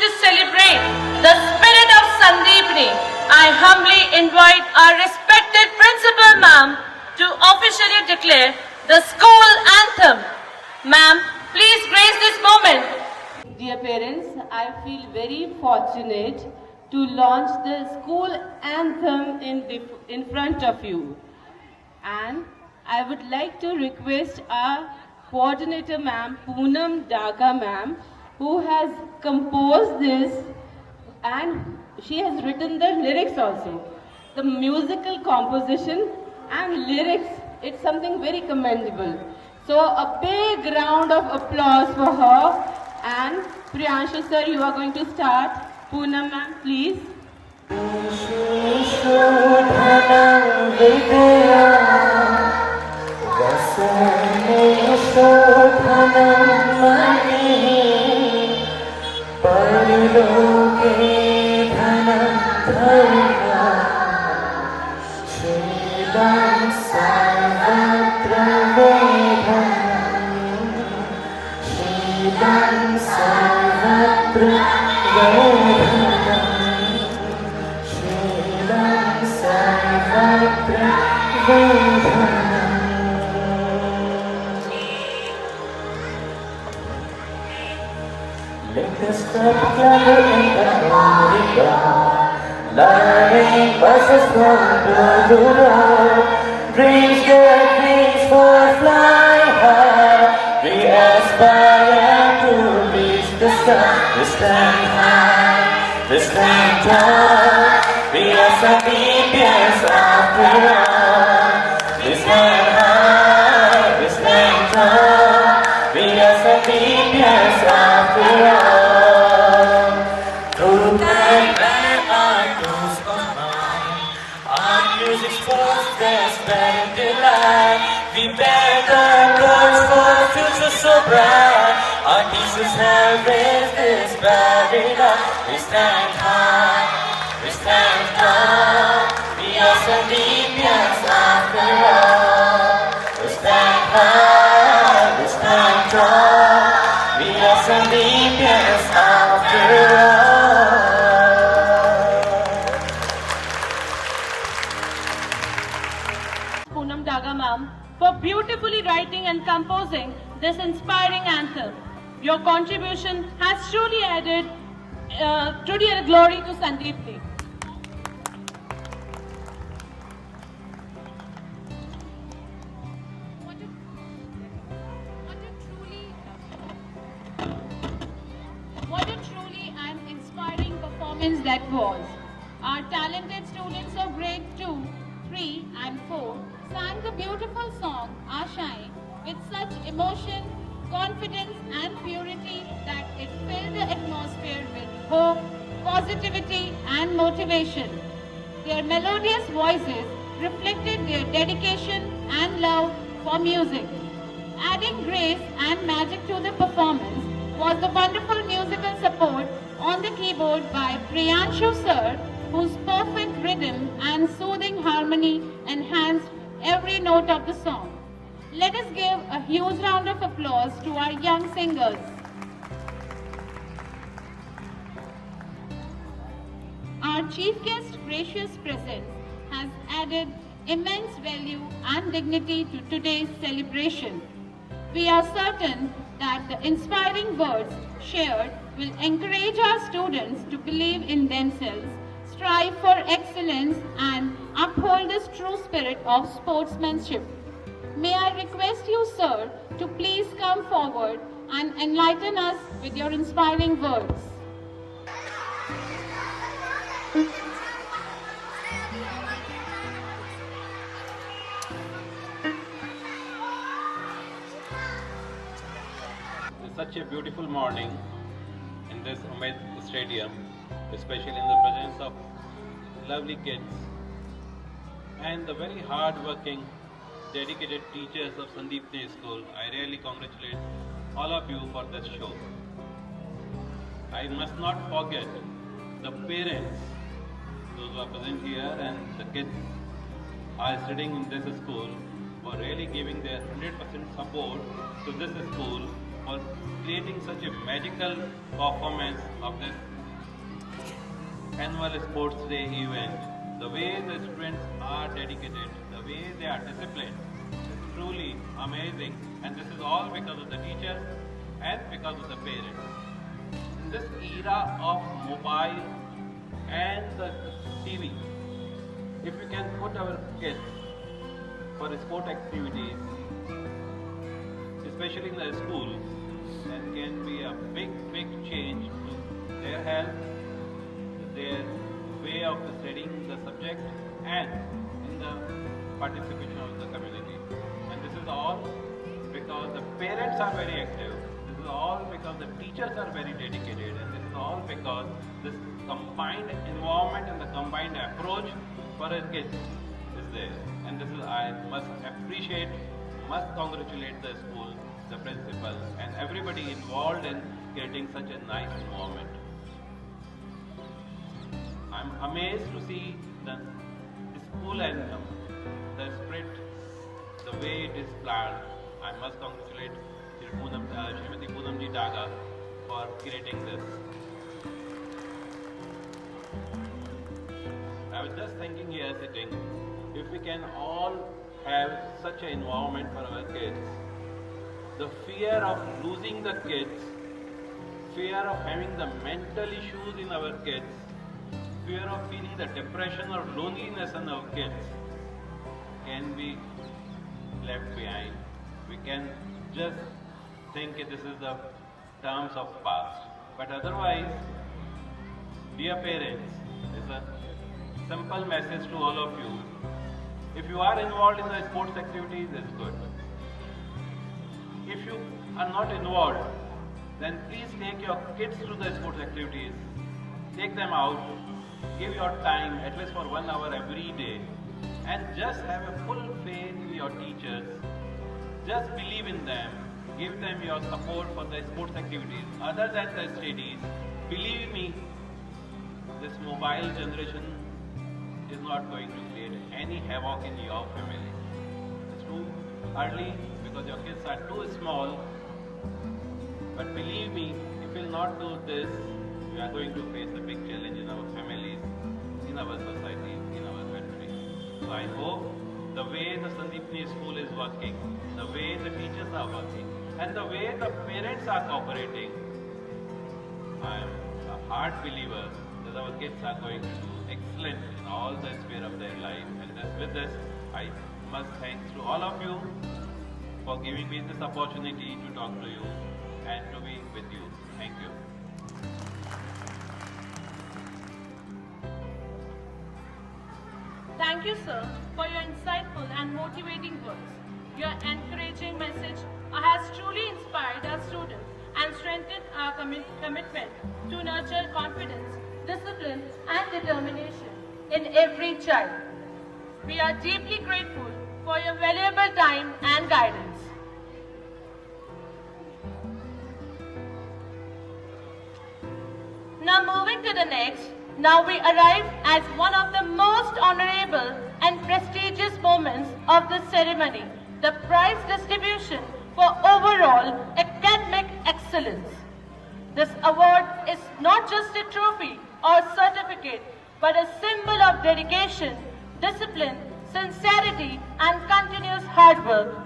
to celebrate the spirit of Sandeepni, I humbly invite our respected Principal Ma'am to officially declare the school anthem. Ma'am, please grace this moment. Dear parents, I feel very fortunate to launch the school anthem in front of you. And I would like to request our coordinator ma'am, Poonam Daga ma'am, who has composed this and she has written the lyrics also. The musical composition and lyrics, it's something very commendable. So a big round of applause for her. And Priyanshu sir, you are going to start. Poonam ma'am, please. Let us stop together in the holy ground, learning buses from door to door. Dreams get wings for flying high. We aspire to reach the sky. We stand high, we stand tall. We are Sandeepians after all. We stand high, we stand tall. We are Sandeepians after all. Through time and our tools combine, our music sports there's better delight. We bear the roads for a future so bright. Our teachers have raised this barrier. We stand high, we stand tall. We are Sandeepians after all. We stand high, we stand tall. We are Sandeepians after all. Poonam Daga ma'am, for beautifully writing and composing this inspiring anthem. Your contribution has truly added glory to Sandeepni. What a truly and inspiring performance that was. Our talented students of grade 2, 3 and 4 sang the beautiful song Ashaएं with such emotion, confidence and purity that it filled the atmosphere with hope, positivity and motivation. Their melodious voices reflected their dedication and love for music. Adding grace and magic to the performance was the wonderful musical support on the keyboard by Priyanshu sir, whose perfect rhythm and soothing harmony enhanced every note of the song. Let us give a huge round of applause to our young singers. Our chief guest's gracious presence has added immense value and dignity to today's celebration. We are certain that the inspiring words shared will encourage our students to believe in themselves, strive for excellence, and uphold this true spirit of sportsmanship. May I request you, sir, to please come forward and enlighten us with your inspiring words. It's such a beautiful morning in this Umaid Stadium, especially in the presence of lovely kids and the very hard-working, dedicated teachers of Sandeepni School. I really congratulate all of you for this show. I must not forget the parents, those who are present here, and the kids are studying in this school for really giving their 100% support to this school for creating such a magical performance of this annual sports day event. The way the students are dedicated, the way they are disciplined is truly amazing, and this is all because of the teachers and because of the parents. In this era of mobile and the TV, if we can put our kids for sport activities, especially in the schools, that can be a big change to their health, their way of studying the subject, and in the participation of the community. And this is all because the parents are very active. This is all because the teachers are very dedicated, and this is all because this combined environment and the combined approach for our kids is there. And this is, I must appreciate, must congratulate the school, the principal, and everybody involved in creating such a nice environment. I'm amazed to see the school anthem, the spirit, the way it is planned. I must congratulate Srimati Poonamji Daga for creating this. I was just thinking here sitting, if we can all have such an environment for our kids, the fear of losing the kids, fear of having the mental issues in our kids, fear of feeling the depression or loneliness in our kids can be left behind. We can just think this is the terms of past. But otherwise, dear parents, is a simple message to all of you. If you are involved in the sports activities, it's good. If you are not involved, then please take your kids to the sports activities. Take them out. Give your time, at least for 1 hour every day, and just have a full faith in your teachers. Just believe in them. Give them your support for the sports activities. Other than the studies, believe me, this mobile generation is not going to create any havoc in your family. It's too early because your kids are too small. But believe me, if you will not do this, we are going to face a big challenge in our families, in our society, in our country. So I hope the way the Sandeepani school is working, the way the teachers are working, and the way the parents are cooperating, I am a hard believer that our kids are going to do excellent in all the sphere of their life. And with this, I must thanks to all of you for giving me this opportunity to talk to you and to be with you. Thank you. Thank you, sir, for your insightful and motivating words. Your encouraging message has truly inspired our students and strengthened our commitment to nurture confidence, discipline, and determination in every child. We are deeply grateful for your valuable time and guidance. Now moving to the next, now we arrive at one of the most honorable and prestigious moments of the ceremony, the prize distribution for overall academic excellence. This award is not just a trophy or certificate, but a symbol of dedication, discipline, sincerity, and continuous hard work.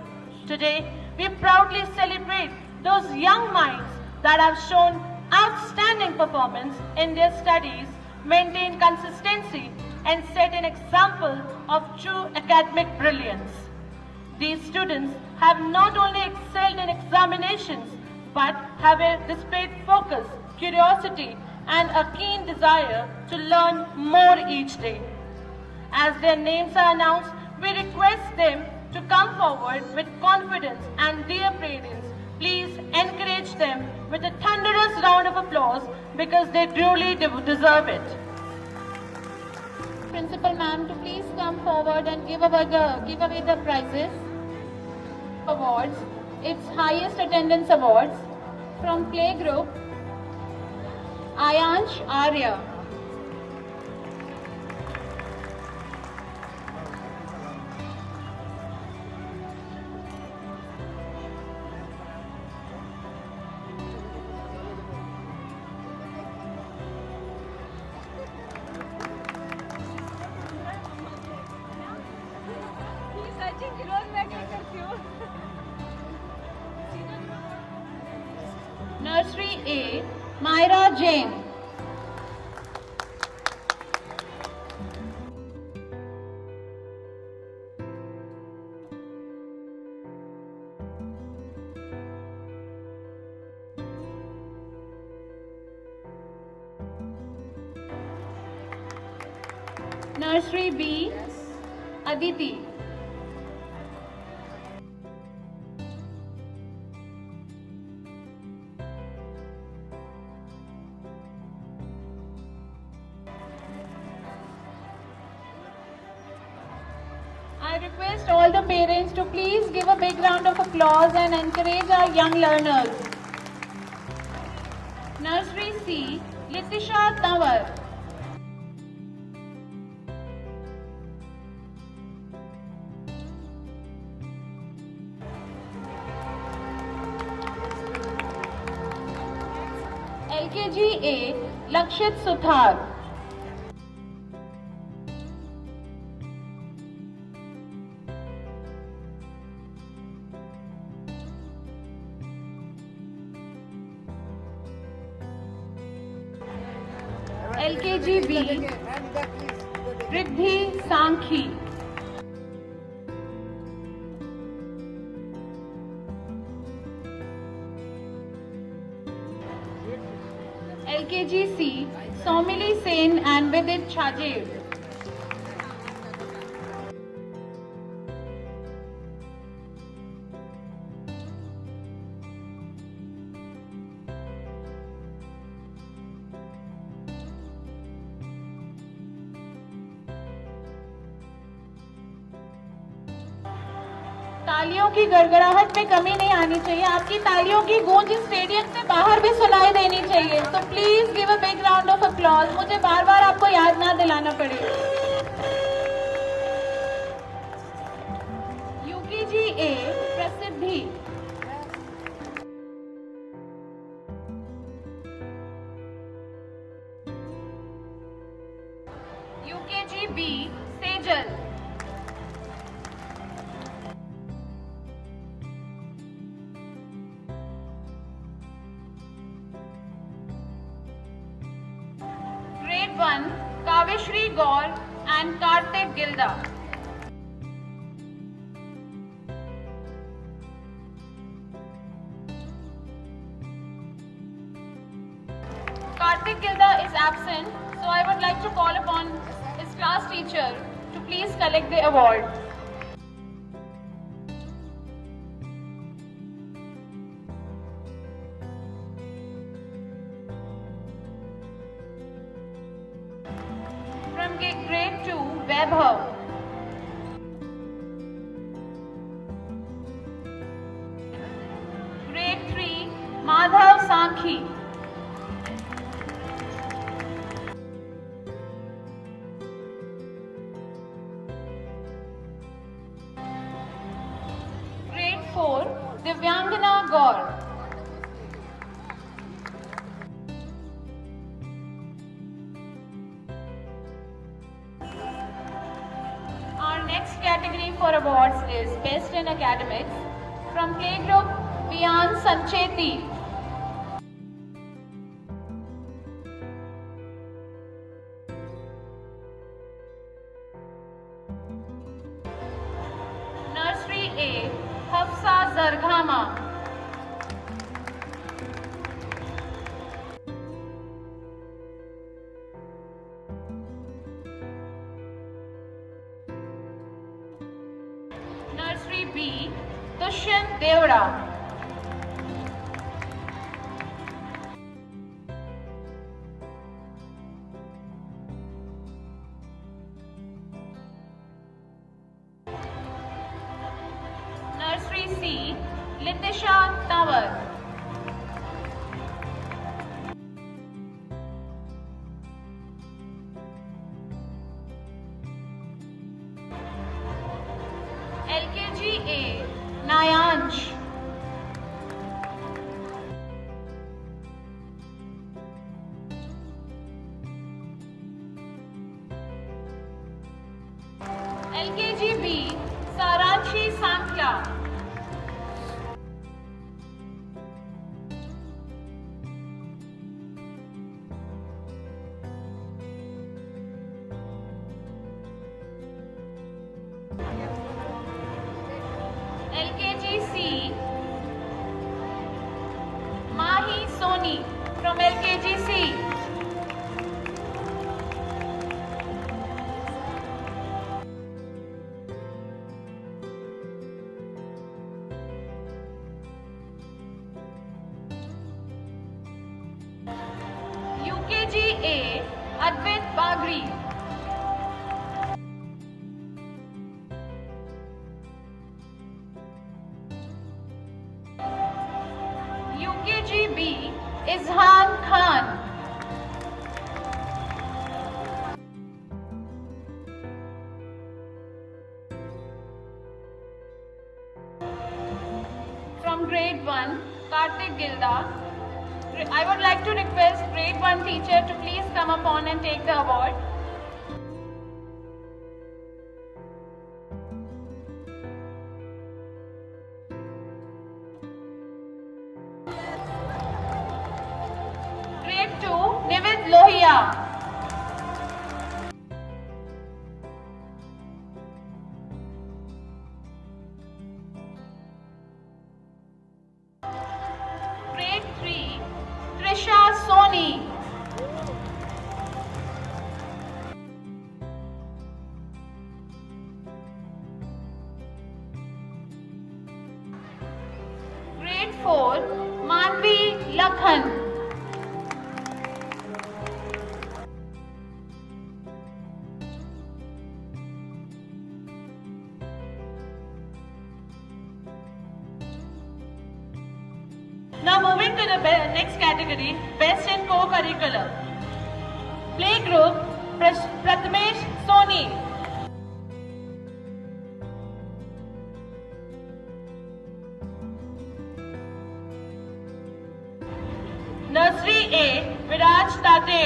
Today, we proudly celebrate those young minds that have shown outstanding performance in their studies, maintained consistency, and set an example of true academic brilliance. These students have not only excelled in examinations, but have displayed focus, curiosity, and a keen desire to learn more each day. As their names are announced, we request them to come forward with confidence, and dear parents, please encourage them with a thunderous round of applause because they truly deserve it. Principal ma'am to please come forward and give away the prizes. Awards. Its highest attendance awards from play group Ayansh Arya. A, Myra Jain. Nursery B, Aditi. I request all the parents to please give a big round of applause and encourage our young learners. Nursery C, Litisha Tawar. LKG A, Lakshit Suthar. LKG B, Riddhi Sankhi. LKG C, Somili Sen and Vidit Chajev. तालियों की गड़गड़ाहट में कमी नहीं आनी चाहिए। आपकी तालियों की गूंज स्टेडियम से बाहर भी सुनाई देनी चाहिए। तो please give a big round of applause. मुझे बार बार आपको याद ना दिलाना पड़े। UKG A, Prasiddhi. UKG B, Sejal. Grade 1, Kaveshri Gaur and Kartik Gilda. Kartik Gilda is absent, so I would like to call upon his class teacher to please collect the award. From grade 2, Vaibhav. Grade 3, Madhav Sankhi. Grade 4, Divyangana Gaur. Our next category for awards is Best in Academics from Playgroup Vian Sancheti. Nursery A, Hafsa Zarghama. Nursery B, Dushyant Devra. Nursery C, Litisha Tawar. LKG A, Nayansh. LKG B, Saranshi Sankla. LKGC. UKGA, Advait Bagri. UKGB, Izhan Khan. From grade 1, Kartik Gilda. I would like to request grade 1 teacher to please come upon and take the award. Grade 2, Nivid Lohia. Grade 3, Trisha Soni. Grade 4, Manvi Lakhan. Now moving to the next category, Best in Co-Curricular. Playgroup, Prathamesh Soni. Nursery A, Viraj Tate.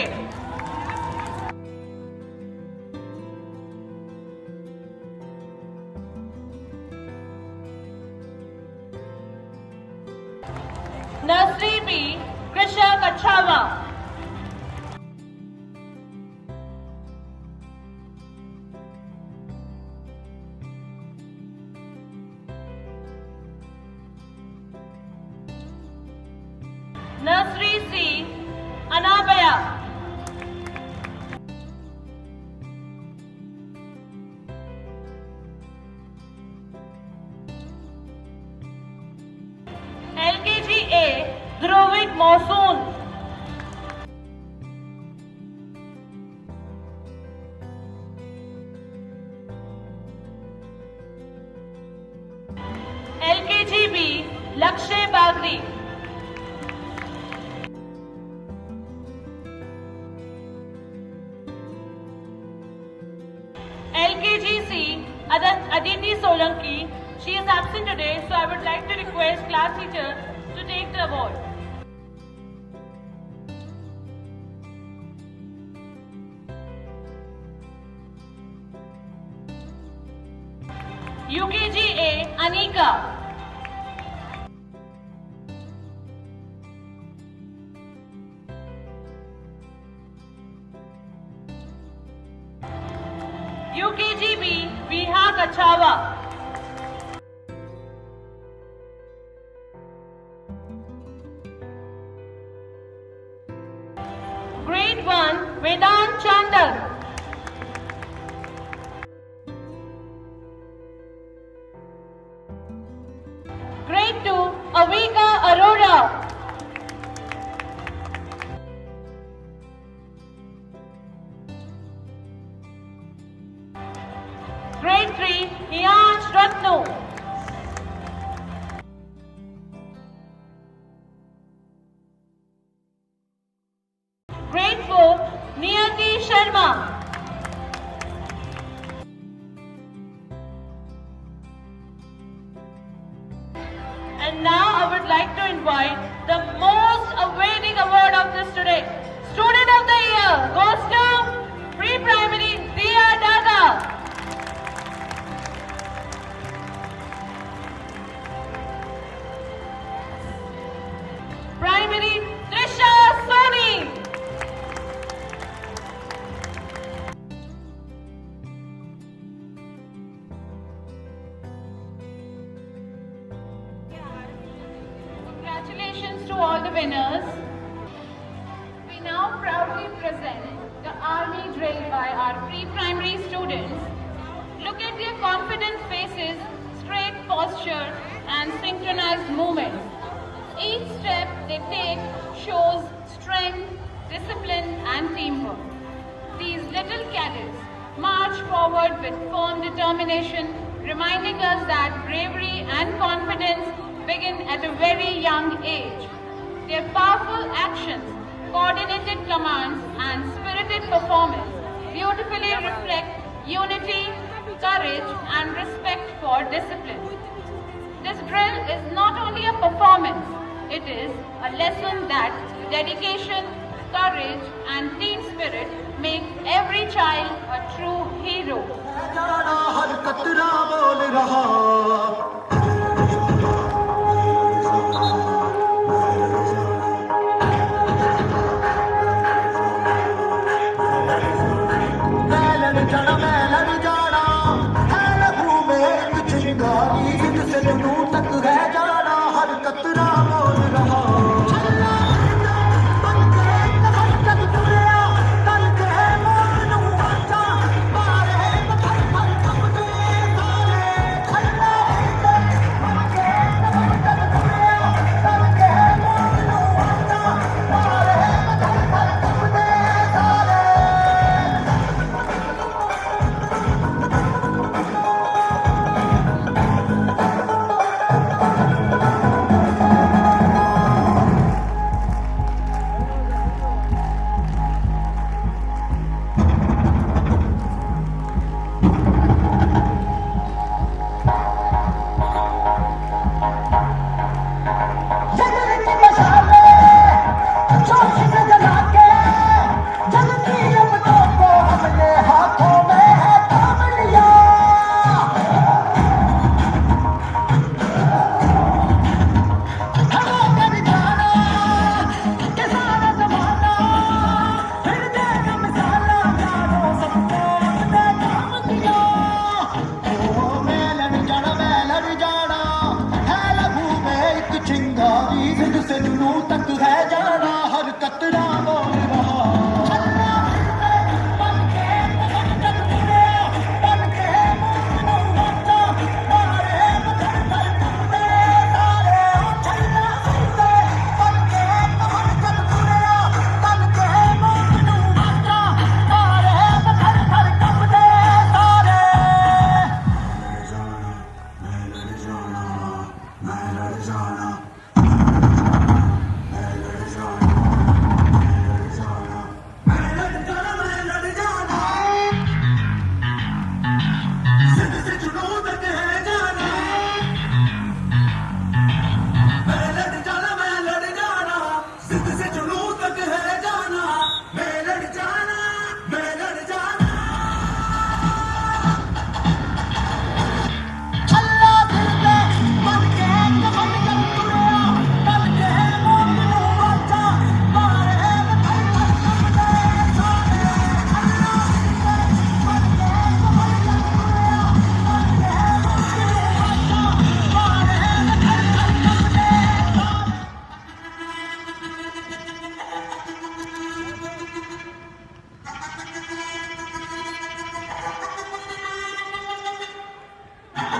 Nursery B, Krisha Kachawa. Nursery C, Anabaya. LKGA, Dhruvik Monsoon. LKGB, Lakshay Bagri. LKGC, Aditi Solanki. She is absent today, so I would like to request class teacher to take the award. UKGA, Anika. UKGB, Viha Kachawa. Grade 1, Vedant Chandak. Grade 2, Avika Arora. Grade 3, Iyansh Ratno. Grade 4, Niyati Sharma. And now I would like to invite the most awaiting award of this today. Student of the Year goes to Pre-Primary Diya Daga. Primary Trisha Soni. Congratulations to all the winners. our pre-primary students. Look at their confident faces, straight posture and synchronized movements. Each step they take shows strength, discipline and teamwork. These little cadets march forward with firm determination, reminding us that bravery and confidence begin at a very young age. Their powerful actions, coordinated commands and spirited performance beautifully reflect unity, courage and respect for discipline. This drill is not only a performance, it is a lesson that dedication, courage and team spirit make every child a true hero.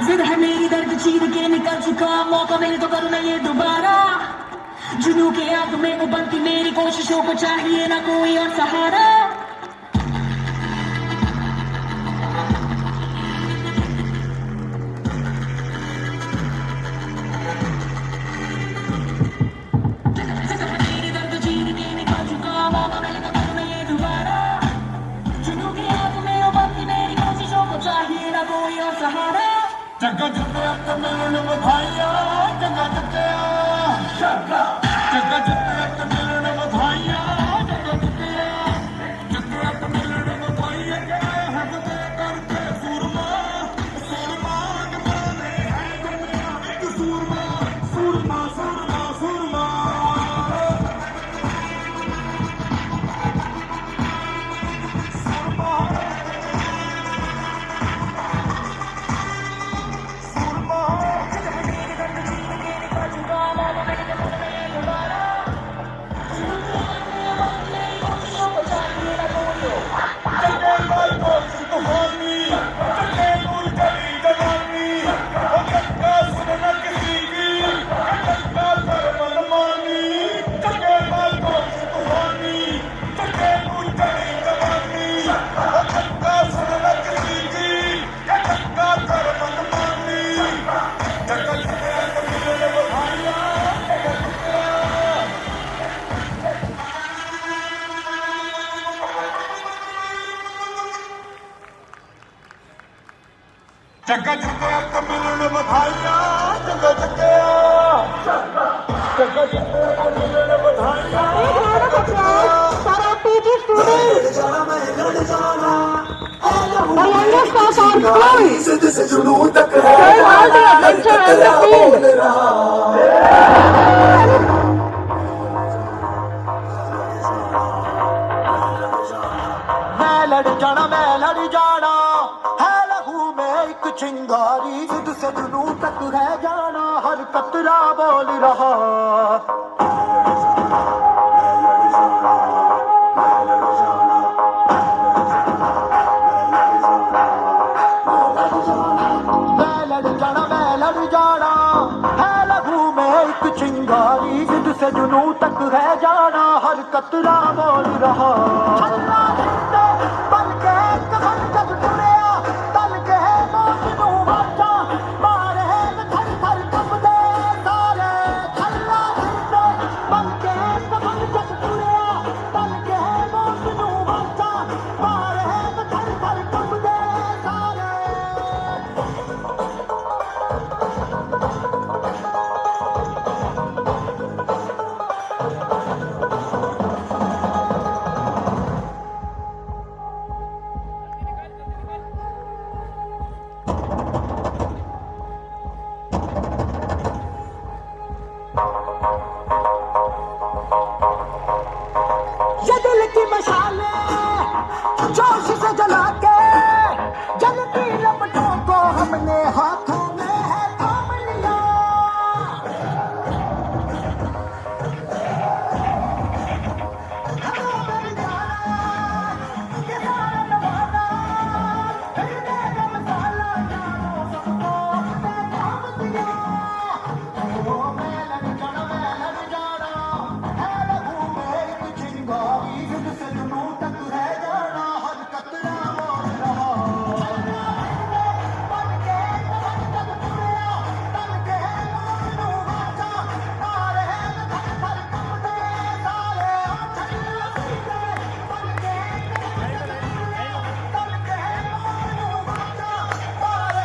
जिद है मेरी दर्द चीर के निकल चुका मौका मिले तो करूँ मैं ये दोबारा जुनू के आग में उबलती मेरी कोशिशों को चाहिए ना कोई और सहारा मेरी दर्द चीर के निकल चुका मौका मिले तो करूँ मैं ये दोबारा जुनू के आग में उबलती मेरी कोशिशों को चाहिए ना कोई और सहारा जगा जित्तिया ते मिलन वधाइयां जगा जित्तिया जगा जित्तिया ते मिलन वधाइयां जगा जित्तिया ते मिलन वधाइयां गए हैं फते करके सूरमा सूरमा जमाने हैं दुनिया एक सूरमा सूरमा सूरमा सूरमा ਚੱਗਾ ਚੱਕਿਆ ਕਮਿਲਣ ਵਧਾਈਆਂ ਚੱਗਾ ਚੱਕਿਆ ਚੱਗਾ ਚੱਕਿਆ ਕਮਿਲਣ ਵਧਾਈਆਂ सारा PG students. ਜਾਣਾ ਮੈਂ ਲੜ ਜਾਣਾ The youngest class on school. ਸਿੱਧ ਸੇ ਜੁਨੂ ਤੱਕ Showing all the adventure and the field. ਮੈਂ ਲੜ ਜਾਣਾ ਹੈ ਲਹੂ ਮੈਂ ਇੱਕ ਚਿੰਗਾਰੀ ਸਿੱਧ ਸੇ ਜੁਨੂ ਤੱਕ ਹੈ ਜਾਣਾ ਹਰ ਕਤਰਾ ਬੋਲ ਰਹਾ ਮੈਂ ਲੜ ਜਾਣਾ ਹੈ ਲਹੂ ਮੈਂ ਇੱਕ ਚਿੰਗਾਰੀ ਜਿੱਦ ਸੇ ਜੁਨੂ ਤੱਕ ਹੈ ਜਾਣਾ ਹਰ ਕਤਰਾ ਬੋਲ ਰਹਾ ਬਨ ਕੇ ਕਫਨ ਜਦ ਟੁਰਿਆ ਤਨ ਕੇ ਮੌਤ ਨੂੰ ਵਾਚਾ ਮਾਰੇ ਥਰ ਥਰ ਕੰਬਦੇ ਸਾਰੇ ਥੱਲਾ ਫਿਰਦੇ ਬਨ ਕੇ ਕਫਨ ਜਦ ਟੁਰਿਆ ਤਨ ਕੇ ਮੌਤ ਨੂੰ ਵਾਚਾ ਮਾਰੇ ਥਰ ਥਰ ਕੰਬਦੇ ਸਾਰੇ ये दिल की मशाले जोश से जला के जलती लपटों को हमने हाथों में है थाम लिया हेलो मेरी जाना ये सारा नवाना फिर देगा मसाला जानो सबको हमने थाम दिया ओ मैं लड़ जाना है लहू में एक चिंगारी जिद से जुनू तक है जाना हर कतरा बोल रहा बन के कफन जब टुरिया तन के मौत नू वाचा मारे थर थर कंबदे सारे छल्ला सीधे बन के कफन जब टुरिया तन के मौत नू वाचा मारे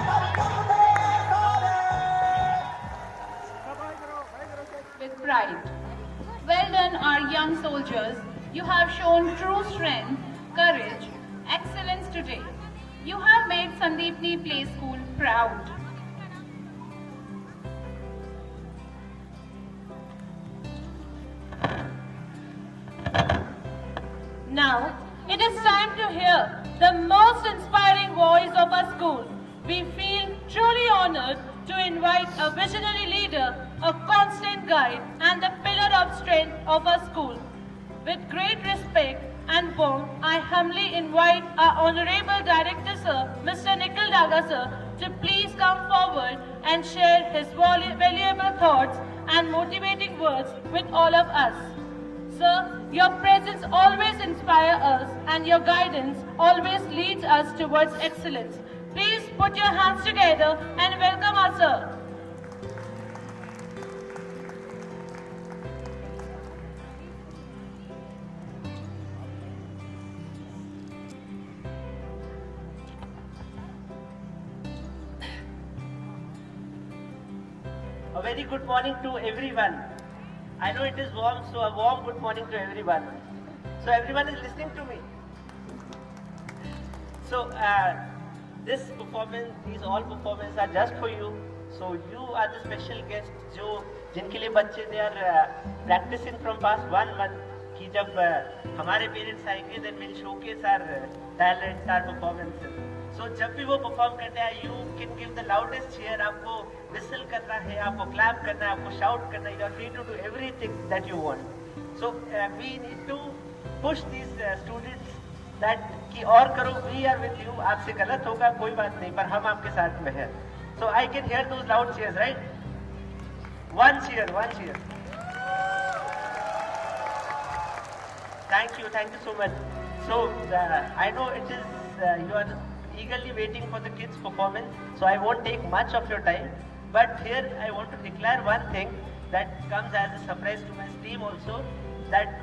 थर थर कंबदे सारे with pride. Well done, our young soldiers. You have shown true strength, courage, excellence today. You have made Sandeepni Play School proud. Now, it is time to hear the most inspiring voice of our school. We feel truly honored to invite a visionary leader, a constant guide, and the pillar of strength of our school. With great respect and warmth, I humbly invite our Honorable Director Sir, Mr. Nikhil Daga Sir, to please come forward and share his valuable thoughts and motivating words with all of us. Sir, your presence always inspires us and your guidance always leads us towards excellence. Please put your hands together and welcome us, sir. A very good morning to everyone. I know it is warm, so a warm good morning to everyone. So everyone is listening to me. So this performance, these all performances are just for you. So you are the special guests जो जिनके लिए बच्चे they are practicing from past 1 month कि जब हमारे parents आएंगे then we'll showcase our talents, our performances. So जब भी वो परफॉर्म करते हैं you can give the loudest cheer. आपको whistle करना है, आपको clap करना है, आपको shout करना है. You are free to do everything that you want. So we need to push these students that कि और करो, we are with you. आपसे गलत होगा कोई बात नहीं, पर हम आपके साथ में हैं. So I can hear those loud cheers, right? One cheer, one cheer. Thank you so much. So I know it is you are eagerly waiting for the kids' performance, so I won't take much of your time. But here I want to declare one thing that comes as a surprise to my team also, that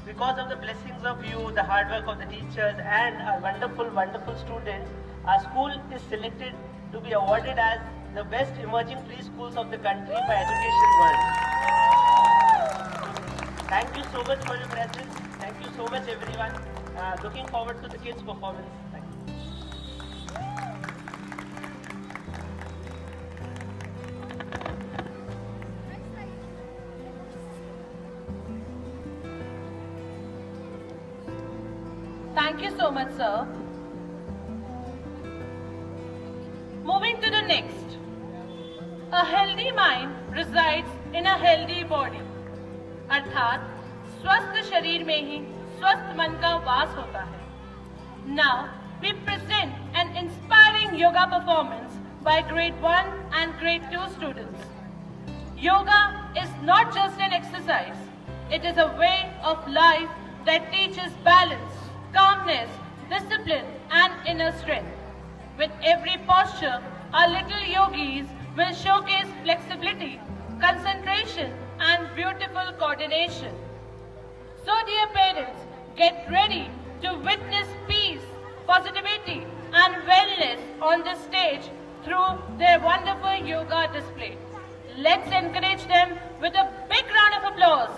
because of the blessings of you, the hard work of the teachers and our wonderful students, our school is selected to be awarded as the best emerging preschools of the country by Education World. Thank you so much for your presence. Thank you so much, everyone. Looking forward to the kids' performance. Thank you. Thank you so much, sir. Moving to the next. A healthy mind resides in a healthy body. अर्थात स्वस्थ शरीर में ही स्वस्थ मन का वास होता है. Now we present an inspiring yoga performance by grade 1 and grade 2 students. Yoga is not just an exercise. It is a way of life that teaches balance, calmness, discipline and inner strength. With every posture, our little yogis will showcase flexibility, concentration and beautiful coordination. So dear parents, get ready to witness peace, positivity and wellness on the stage through their wonderful yoga display. Let's encourage them with a big round of applause.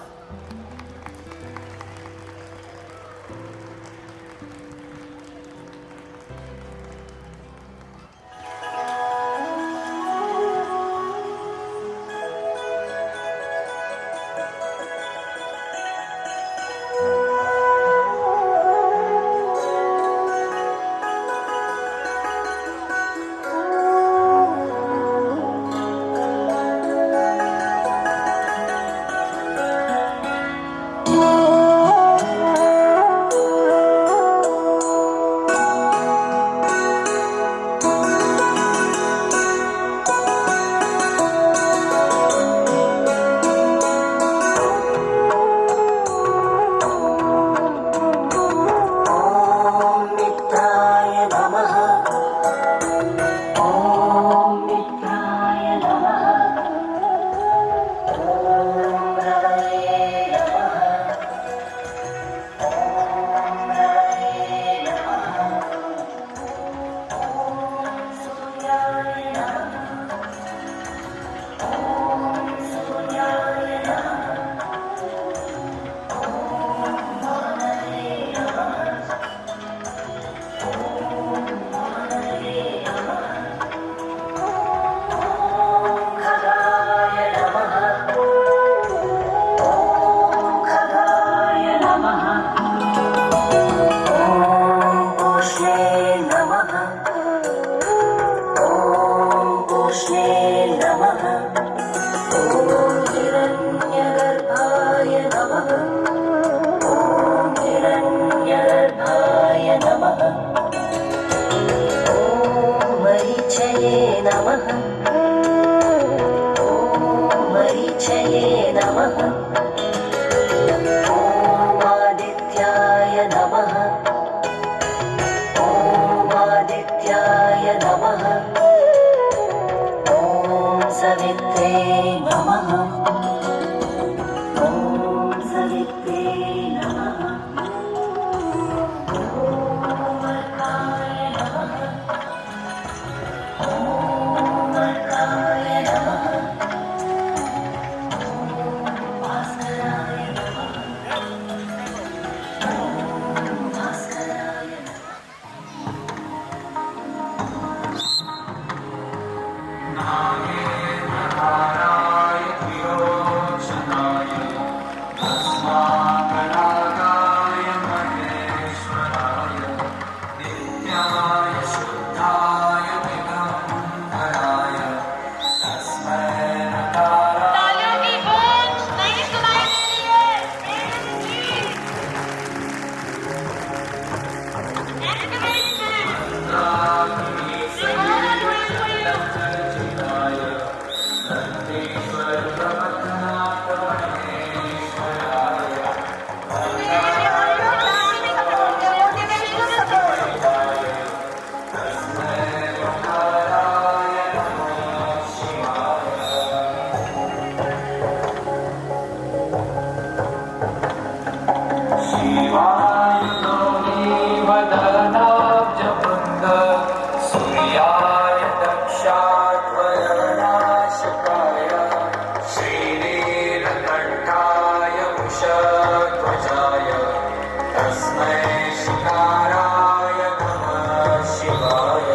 शिकाराय नमः शिवाय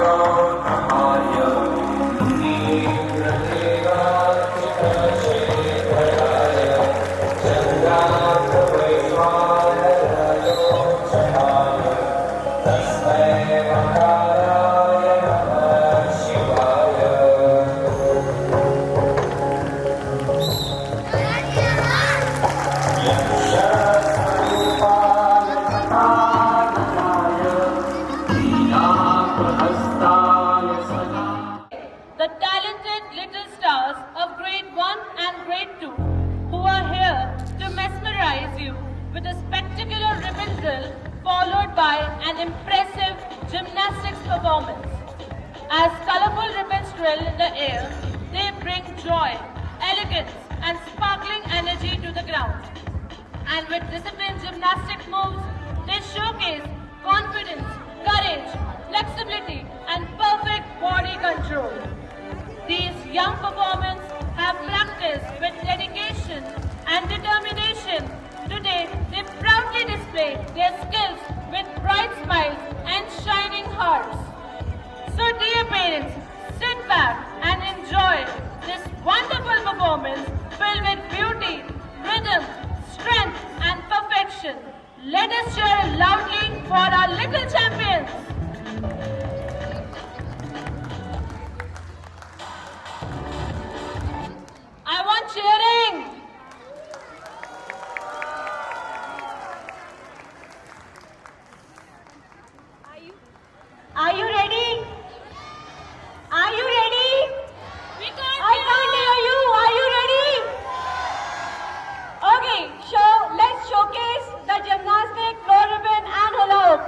वशिष्ठकुम्भोद्भवगौतमाय नीन्द्रदेवाच्युतशेखराय चन्द्रार्कवैश्वानरयोत्सवाय तस्मै मकाराय नमः शिवाय यक्षस्वरूपाय तथागताय नीलाभहस्ताय सदा The talented little stars of grade 1 and grade 2 who are here to mesmerize you with a spectacular ribbon drill followed by an impressive gymnastics performance. As colorful ribbons trail in the air, they bring joy, elegance and sparkling energy to the ground. And with disciplined gymnastic moves, they showcase confidence, courage, flexibility and perfect body control. These young performers have practiced with dedication and determination. Today, they proudly display their skills with bright smiles and shining hearts. So dear parents, sit back and enjoy this wonderful performance filled with beauty, rhythm, strength and perfection. Let us cheer loudly for our little champions. I want cheering. Are you ready? Are you ready? I can't hear you. Are you ready? Okay, let's showcase the gymnastic floor ribbon and hula hoop.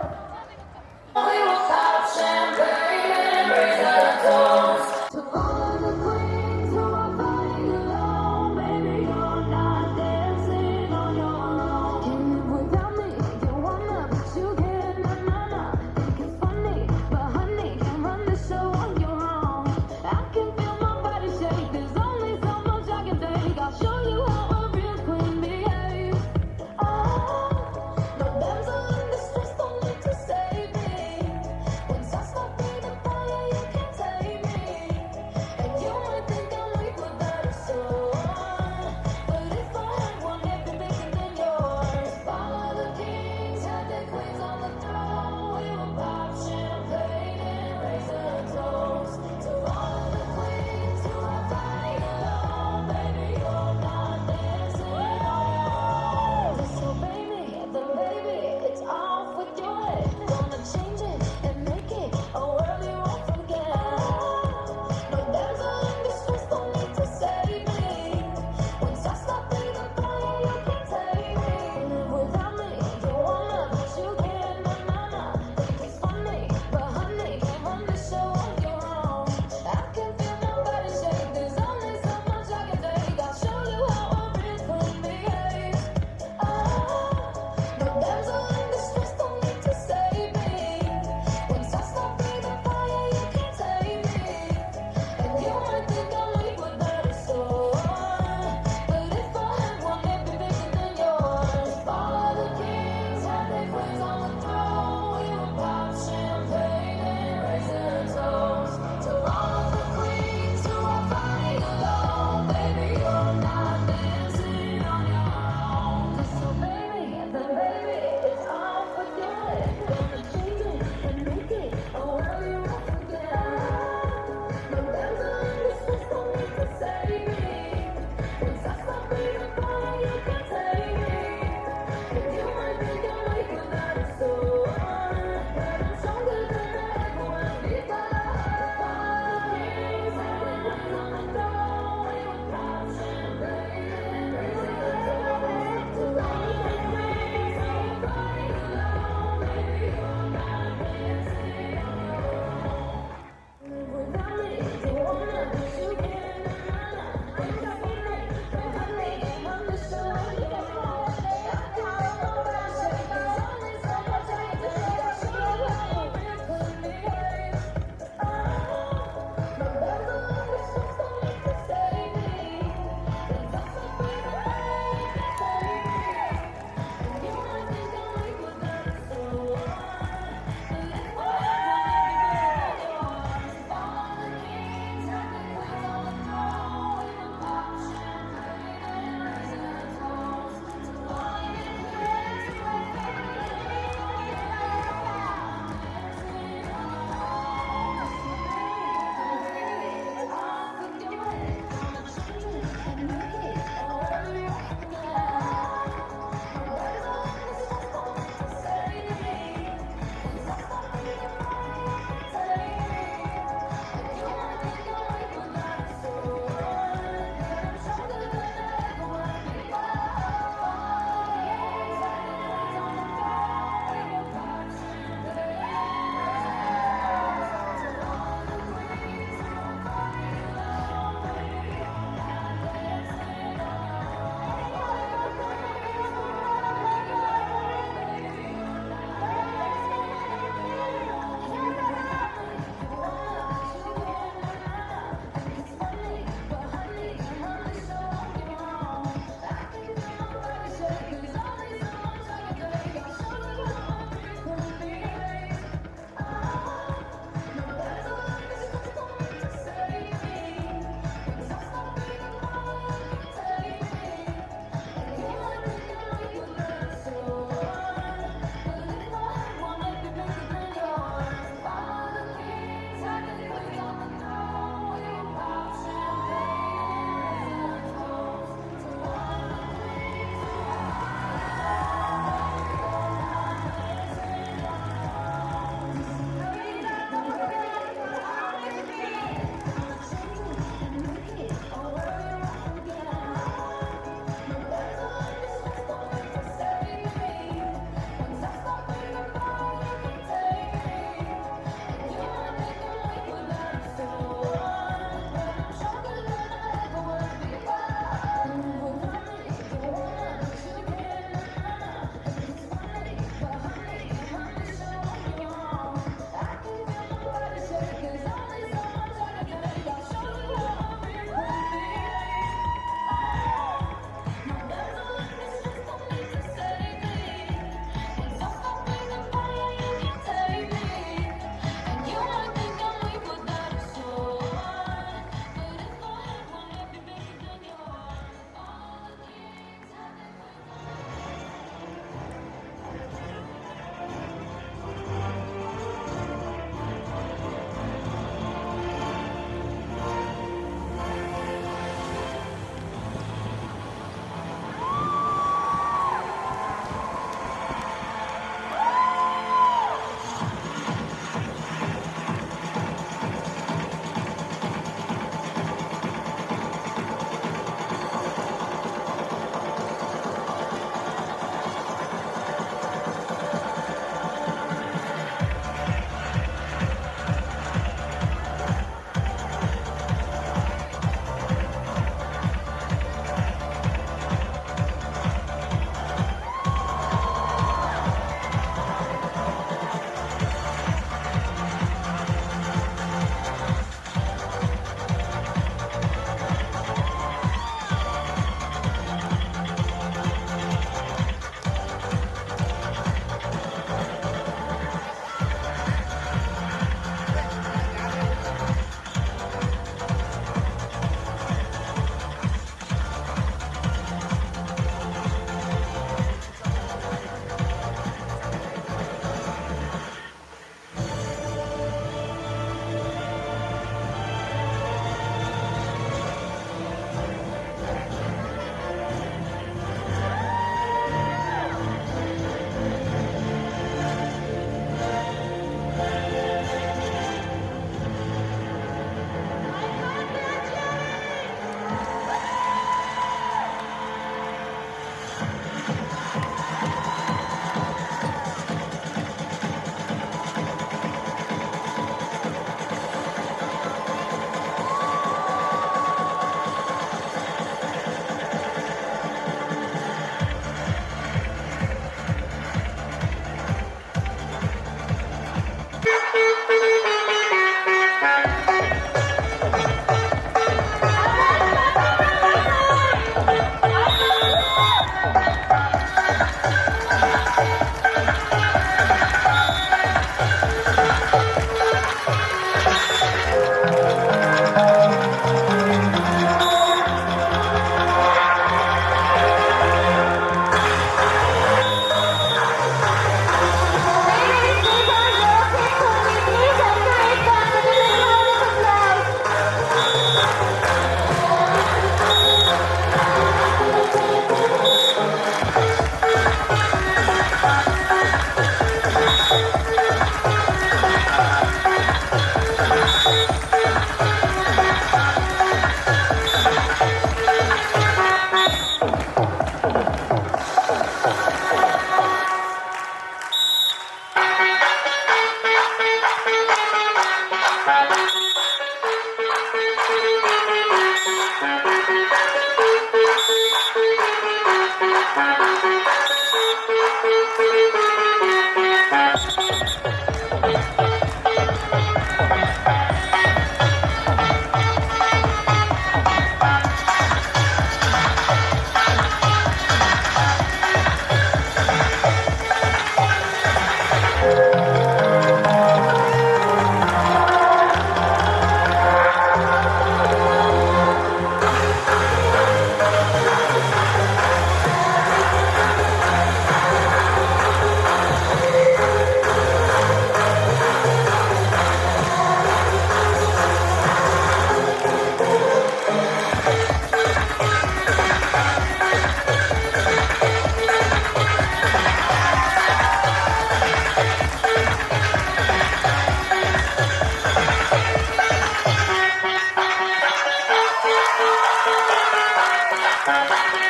Thank you.